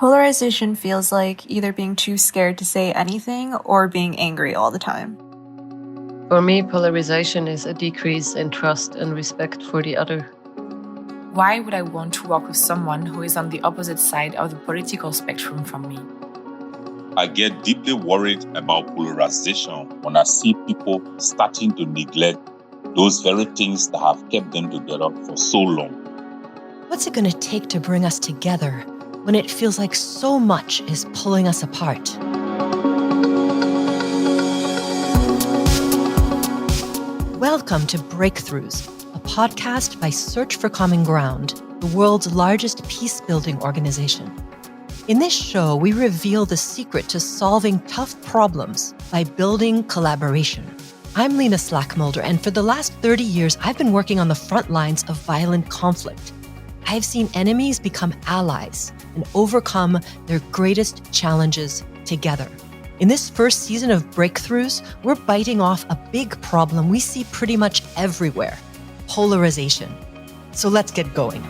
Polarization feels like either being too scared to say anything or being angry all the time. For me, polarization is a decrease in trust and respect for the other. Why would I want to walk with someone who is on the opposite side of the political spectrum from me? I get deeply worried about polarization when I see people starting to neglect those very things that have kept them together for so long. What's it going to take to bring us together when it feels like so much is pulling us apart? Welcome to Breakthroughs, a podcast by Search for Common Ground, the world's largest peacebuilding organization. In this show, we reveal the secret to solving tough problems by building collaboration. I'm Lena Slackmulder, and for the last 30 years, I've been working on the front lines of violent conflict. I've seen enemies become allies and overcome their greatest challenges together. In this first season of Breakthroughs, we're biting off a big problem we see pretty much everywhere: polarization. So let's get going.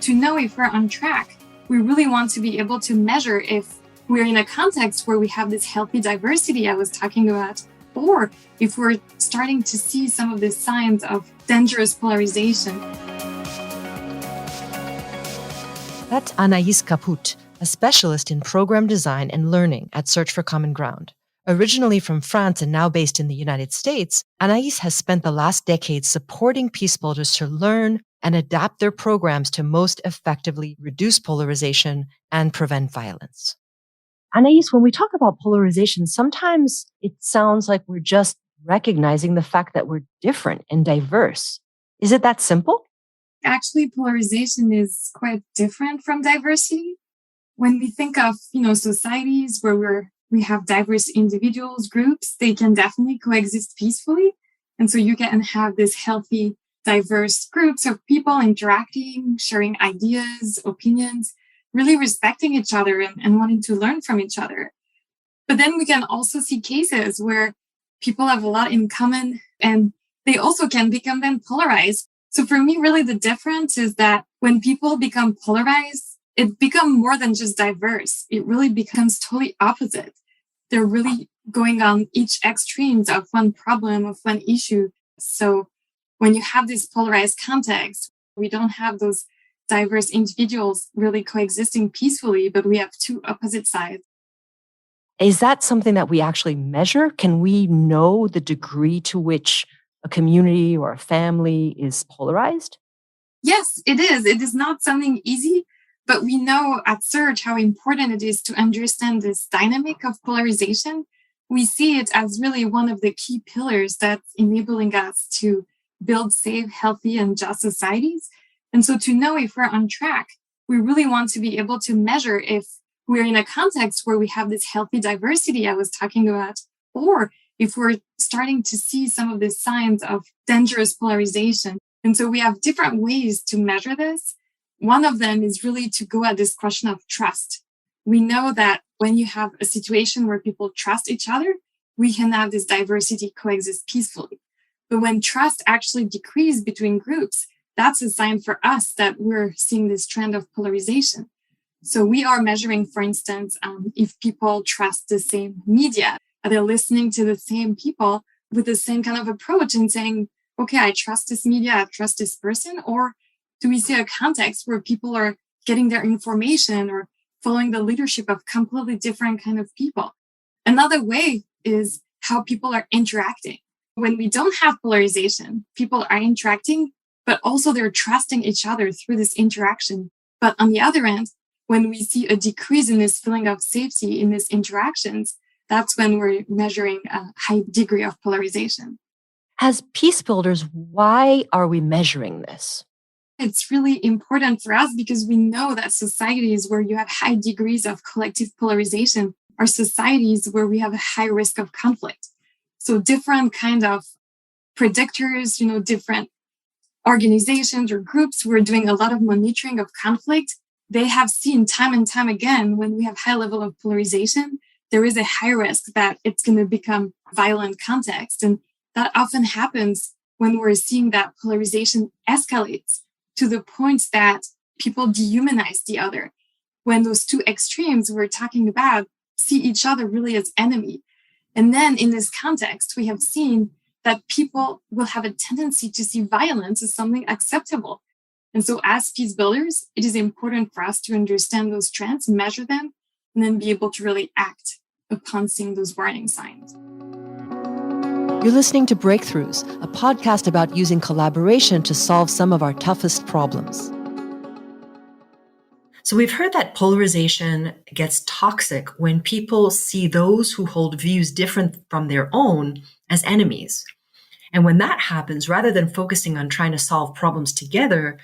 To know if we're on track, we really want to be able to measure if we're in a context where we have this healthy diversity I was talking about, or if we're starting to see some of the signs of dangerous polarization. That's Anaïs Caput, a specialist in program design and learning at Search for Common Ground. Originally from France and now based in the United States, Anaïs has spent the last decade supporting peacebuilders to learn and adapt their programs to most effectively reduce polarization and prevent violence. Anaïs, when we talk about polarization, sometimes it sounds like we're just recognizing the fact that we're different and diverse. Is it that simple? Actually, polarization is quite different from diversity. When we think of, societies where we have diverse individuals, groups, they can definitely coexist peacefully. And so you can have this healthy, diverse groups of people interacting, sharing ideas, opinions, really respecting each other and wanting to learn from each other. But then we can also see cases where people have a lot in common and they also can become then polarized. So for me, really the difference is that when people become polarized, it becomes more than just diverse. It really becomes totally opposite. They're really going on each extremes of one problem, of one issue. So when you have this polarized context, we don't have those diverse individuals really coexisting peacefully, but we have two opposite sides. Is that something that we actually measure? Can we know the degree to which a community or a family is polarized? Yes, it is. It is not something easy, but we know at Search how important it is to understand this dynamic of polarization. We see it as really one of the key pillars that's enabling us to build safe, healthy, and just societies. And so to know if we're on track, we really want to be able to measure if we're in a context where we have this healthy diversity I was talking about, or if we're starting to see some of the signs of dangerous polarization. And so we have different ways to measure this. One of them is really to go at this question of trust. We know that when you have a situation where people trust each other, we can have this diversity coexist peacefully. But when trust actually decreases between groups, that's a sign for us that we're seeing this trend of polarization. So we are measuring, for instance, if people trust the same media, are they listening to the same people with the same kind of approach and saying, okay, I trust this media, I trust this person, or do we see a context where people are getting their information or following the leadership of completely different kind of people? Another way is how people are interacting. When we don't have polarization, people are interacting, but also they're trusting each other through this interaction. But on the other end, when we see a decrease in this feeling of safety in these interactions, that's when we're measuring a high degree of polarization. As peace builders, why are we measuring this? It's really important for us because we know that societies where you have high degrees of collective polarization are societies where we have a high risk of conflict. So different kind of predictors, different organizations or groups who are doing a lot of monitoring of conflict, they have seen time and time again when we have high level of polarization, there is a high risk that it's going to become violent context. And that often happens when we're seeing that polarization escalates to the point that people dehumanize the other. When those two extremes we're talking about see each other really as enemy. And then in this context, we have seen that people will have a tendency to see violence as something acceptable. And so as peace builders, it is important for us to understand those trends, measure them, and then be able to really act upon seeing those warning signs. You're listening to Breakthroughs, a podcast about using collaboration to solve some of our toughest problems. So we've heard that polarization gets toxic when people see those who hold views different from their own as enemies. And when that happens, rather than focusing on trying to solve problems together,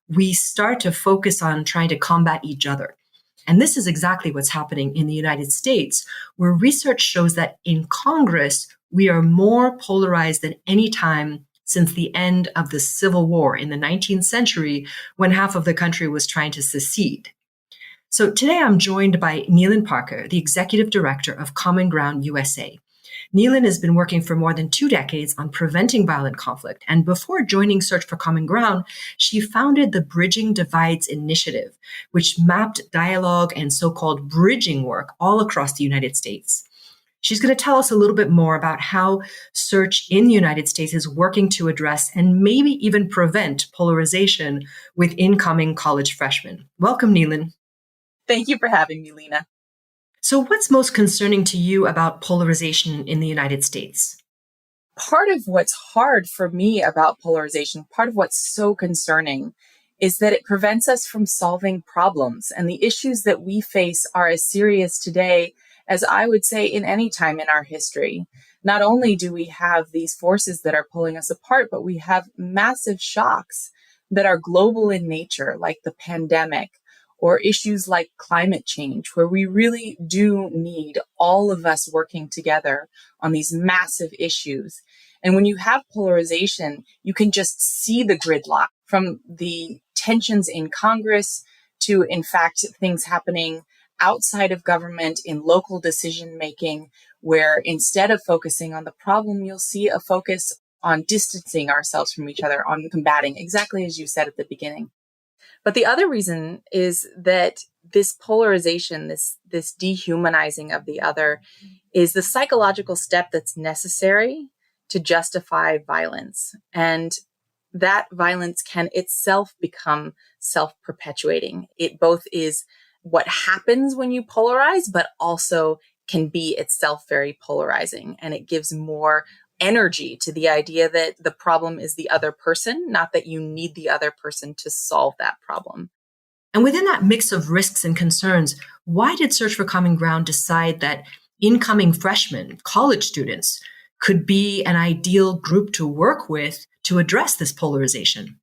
we start to focus on trying to combat each other. And this is exactly what's happening in the United States, where research shows that in Congress, we are more polarized than any time since the end of the Civil War in the 19th century, when half of the country was trying to secede. So today I'm joined by Neelan Parker, the Executive Director of Common Ground USA. Neelan has been working for more than 2 decades on preventing violent conflict, and before joining Search for Common Ground, she founded the Bridging Divides Initiative, which mapped dialogue and so-called bridging work all across the United States. She's going to tell us a little bit more about how Search in the United States is working to address and maybe even prevent polarization with incoming college freshmen. Welcome, Neelan. Thank you for having me, Lena. So what's most concerning to you about polarization in the United States? Part of what's hard for me about polarization, part of what's so concerning, is that it prevents us from solving problems. And the issues that we face are as serious today as I would say in any time in our history. Not only do we have these forces that are pulling us apart, but we have massive shocks that are global in nature, like the pandemic, or issues like climate change, where we really do need all of us working together on these massive issues. And when you have polarization, you can just see the gridlock from the tensions in Congress to, in fact, things happening outside of government in local decision making, where instead of focusing on the problem, you'll see a focus on distancing ourselves from each other, on combating, exactly as you said at the beginning. But the other reason is that this polarization, this dehumanizing of the other, is the psychological step that's necessary to justify violence. And that violence can itself become self-perpetuating. It both is what happens when you polarize, but also can be itself very polarizing. And it gives more energy to the idea that the problem is the other person, not that you need the other person to solve that problem. And within that mix of risks and concerns, why did Search for Common Ground decide that incoming freshmen, college students, could be an ideal group to work with to address this polarization?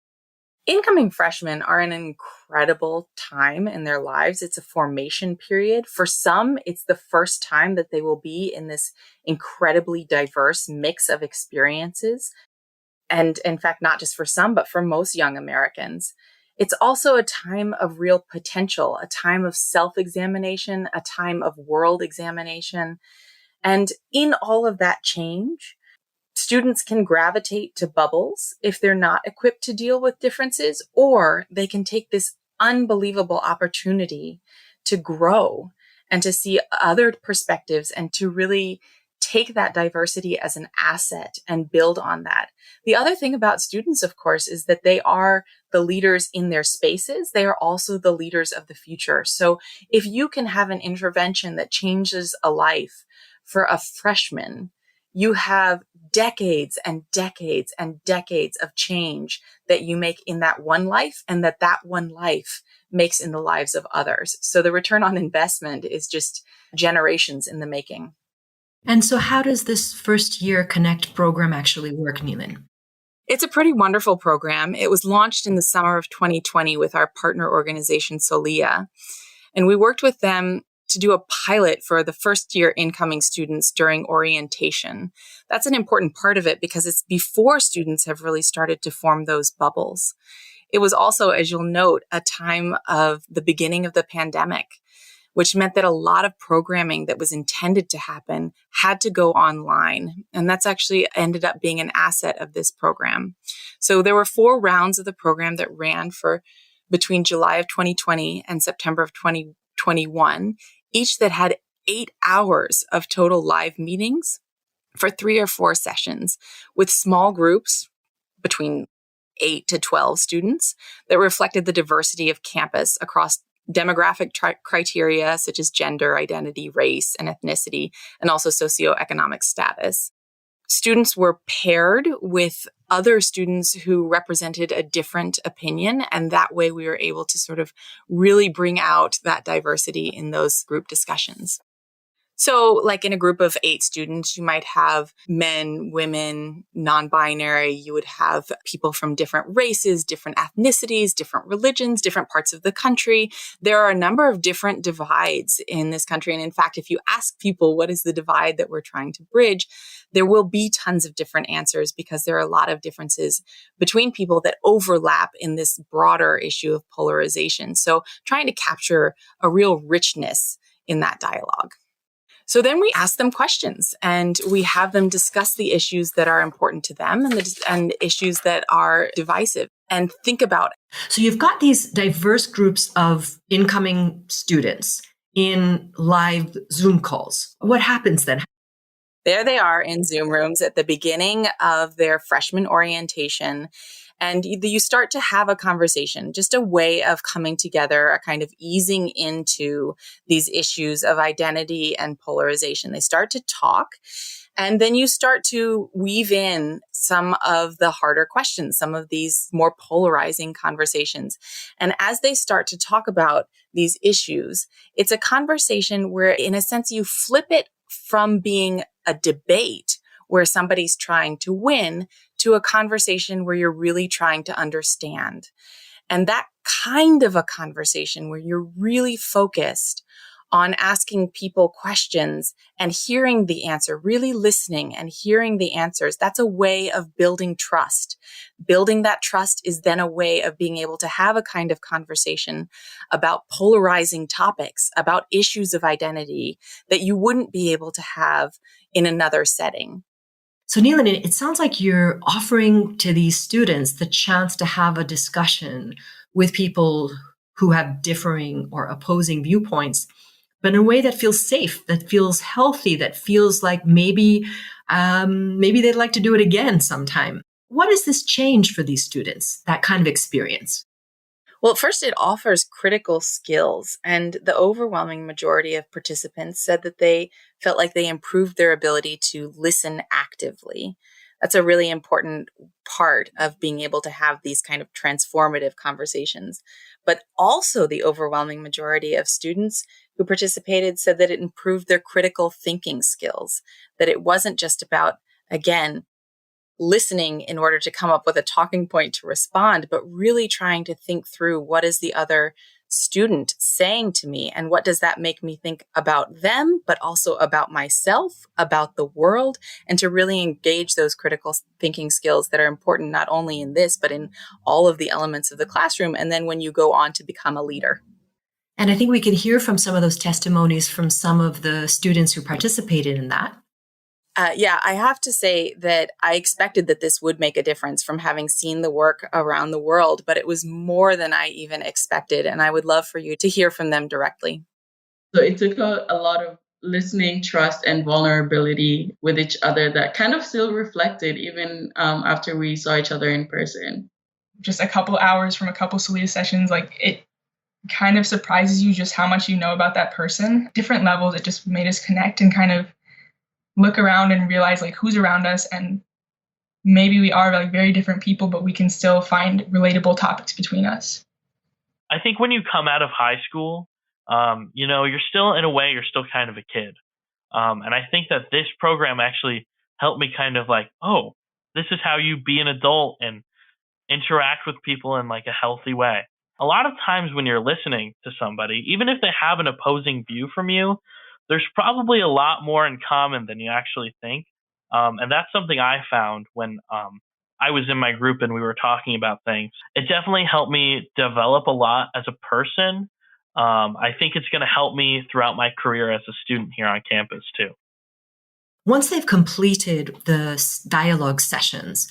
Incoming freshmen are an incredible time in their lives. It's a formation period. For some, it's the first time that they will be in this incredibly diverse mix of experiences. And in fact, not just for some, but for most young Americans. It's also a time of real potential, a time of self-examination, a time of world examination. And in all of that change, students can gravitate to bubbles if they're not equipped to deal with differences, or they can take this unbelievable opportunity to grow and to see other perspectives and to really take that diversity as an asset and build on that. The other thing about students, of course, is that they are the leaders in their spaces. They are also the leaders of the future. So if you can have an intervention that changes a life for a freshman, you have decades and decades and decades of change that you make in that one life, and that one life makes in the lives of others. So the return on investment is just generations in the making. And so how does this first year Connect program actually work, Neelan? It's a pretty wonderful program. It was launched in the summer of 2020 with our partner organization, Solia. And we worked with them to do a pilot for the first year incoming students during orientation. That's an important part of it because it's before students have really started to form those bubbles. It was also, as you'll note, a time of the beginning of the pandemic, which meant that a lot of programming that was intended to happen had to go online. And that's actually ended up being an asset of this program. So there were 4 rounds of the program that ran for between July of 2020 and September of 2021, each that had 8 hours of total live meetings for 3 or 4 sessions with small groups between 8 to 12 students that reflected the diversity of campus across demographic criteria such as gender, identity, race, and ethnicity, and also socioeconomic status. Students were paired with other students who represented a different opinion, and that way we were able to sort of really bring out that diversity in those group discussions. So like in a group of 8 students, you might have men, women, non-binary. You would have people from different races, different ethnicities, different religions, different parts of the country. There are a number of different divides in this country. And in fact, if you ask people what is the divide that we're trying to bridge, there will be tons of different answers because there are a lot of differences between people that overlap in this broader issue of polarization. So trying to capture a real richness in that dialogue. So then we ask them questions and we have them discuss the issues that are important to them and issues that are divisive and think about it. So you've got these diverse groups of incoming students in live Zoom calls. What happens then? There they are in Zoom rooms at the beginning of their freshman orientation. And you start to have a conversation, just a way of coming together, a kind of easing into these issues of identity and polarization. They start to talk, and then you start to weave in some of the harder questions, some of these more polarizing conversations. And as they start to talk about these issues, it's a conversation where, in a sense, you flip it from being a debate where somebody's trying to win to a conversation where you're really trying to understand. And that kind of a conversation where you're really focused on asking people questions and hearing the answer, really listening and hearing the answers, that's a way of building trust. Building that trust is then a way of being able to have a kind of conversation about polarizing topics, about issues of identity that you wouldn't be able to have in another setting. So Neelan, it sounds like you're offering to these students the chance to have a discussion with people who have differing or opposing viewpoints, but in a way that feels safe, that feels healthy, that feels like maybe they'd like to do it again sometime. What has this changed for these students, that kind of experience? Well, first, it offers critical skills, and the overwhelming majority of participants said that they felt like they improved their ability to listen actively. That's a really important part of being able to have these kind of transformative conversations. But also the overwhelming majority of students who participated said that it improved their critical thinking skills, that it wasn't just about, again, listening in order to come up with a talking point to respond, but really trying to think through what is the other student saying to me and what does that make me think about them, but also about myself, about the world, and to really engage those critical thinking skills that are important not only in this, but in all of the elements of the classroom. And then when you go on to become a leader. And I think we can hear from some of those testimonies from some of the students who participated in that. Yeah, I have to say that I expected that this would make a difference from having seen the work around the world, but it was more than I even expected. And I would love for you to hear from them directly. So it took a lot of listening, trust, and vulnerability with each other that kind of still reflected even after we saw each other in person. Just a couple hours from a couple Salida sessions, like it kind of surprises you just how much you know about that person. Different levels, it just made us connect and kind of look around and realize like who's around us, and maybe we are like very different people, but we can still find relatable topics between us. I think when you come out of high school, you're still, in a way, you're still kind of a kid. And I think that this program actually helped me kind of like, oh, this is how you be an adult and interact with people in like a healthy way. A lot of times when you're listening to somebody, even if they have an opposing view from you, there's probably a lot more in common than you actually think. And that's something I found when I was in my group and we were talking about things. It definitely helped me develop a lot as a person I think it's going to help me throughout my career as a student here on campus too. Once they've completed the dialogue sessions,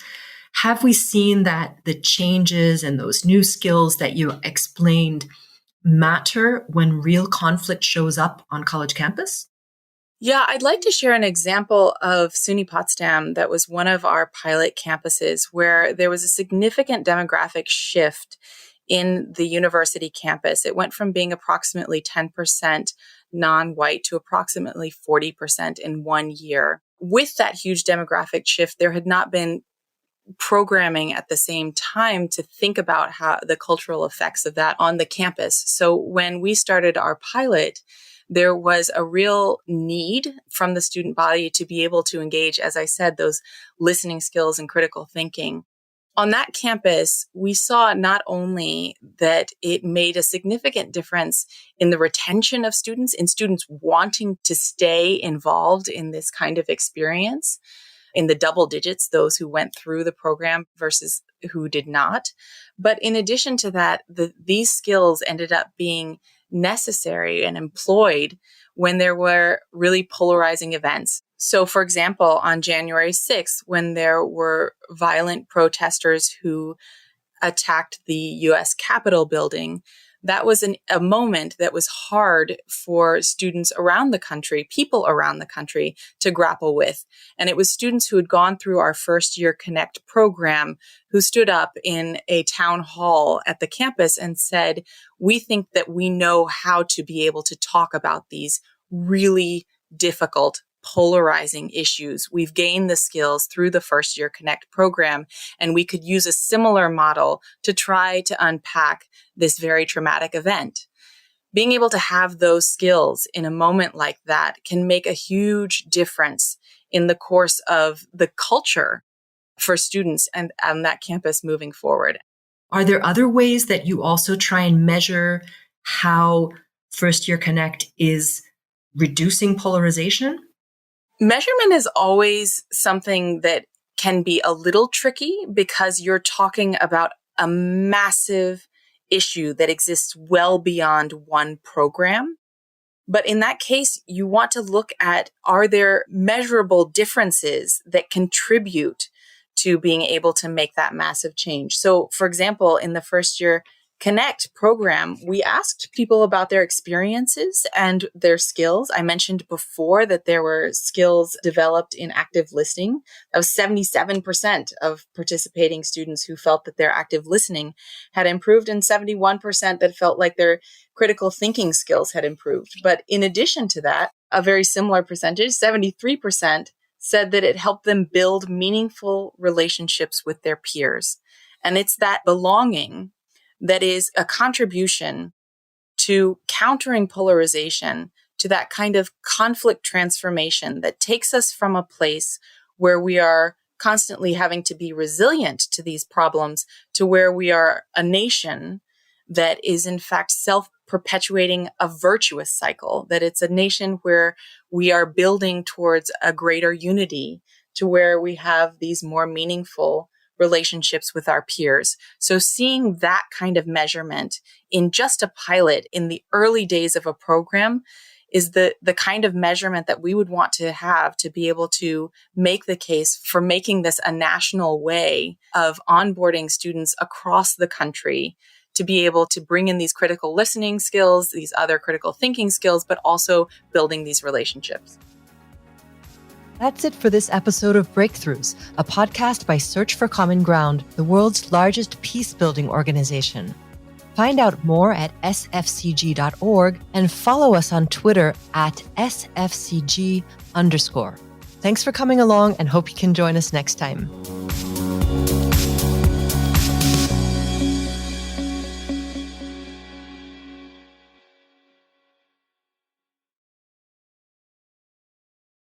have we seen that the changes and those new skills that you explained matter when real conflict shows up on college campus? Yeah, I'd like to share an example of SUNY Potsdam that was one of our pilot campuses where there was a significant demographic shift in the university campus. It went from being approximately 10% non-white to approximately 40% in 1 year. With that huge demographic shift, there had not been programming at the same time to think about how the cultural effects of that on the campus. So when we started our pilot, there was a real need from the student body to be able to engage, as I said, those listening skills and critical thinking. On that campus, we saw not only that it made a significant difference in the retention of students, in students wanting to stay involved in this kind of experience, in the double digits, those who went through the program versus who did not. But in addition to that, these skills ended up being necessary and employed when there were really polarizing events. So, for example, on January 6th, when there were violent protesters who attacked the U.S. Capitol building, that was a moment that was hard for students around the country, people around the country, to grapple with. And it was students who had gone through our first year Connect program who stood up in a town hall at the campus and said, we think that we know how to be able to talk about these really difficult, polarizing issues. We've gained the skills through the first year Connect program, and we could use a similar model to try to unpack this very traumatic event. Being able to have those skills in a moment like that can make a huge difference in the course of the culture for students and on that campus moving forward. Are there other ways that you also try and measure how First Year Connect is reducing polarization? Measurement is always something that can be a little tricky because you're talking about a massive issue that exists well beyond one program. But in that case, you want to look at, are there measurable differences that contribute to being able to make that massive change? So, for example, in the First Year Connect program, we asked people about their experiences and their skills. I mentioned before that there were skills developed in active listening. That was 77% of participating students who felt that their active listening had improved, and 71% that felt like their critical thinking skills had improved. But in addition to that, a very similar percentage, 73%, said that it helped them build meaningful relationships with their peers. And it's that belonging that is a contribution to countering polarization, to that kind of conflict transformation that takes us from a place where we are constantly having to be resilient to these problems to where we are a nation that is in fact self-perpetuating a virtuous cycle, that it's a nation where we are building towards a greater unity, to where we have these more meaningful relationships with our peers. So seeing that kind of measurement in just a pilot in the early days of a program is the kind of measurement that we would want to have to be able to make the case for making this a national way of onboarding students across the country to be able to bring in these critical listening skills, these other critical thinking skills, but also building these relationships. That's it for this episode of Breakthroughs, a podcast by Search for Common Ground, the world's largest peace-building organization. Find out more at sfcg.org and follow us on Twitter at @sfcg_. Thanks for coming along and hope you can join us next time.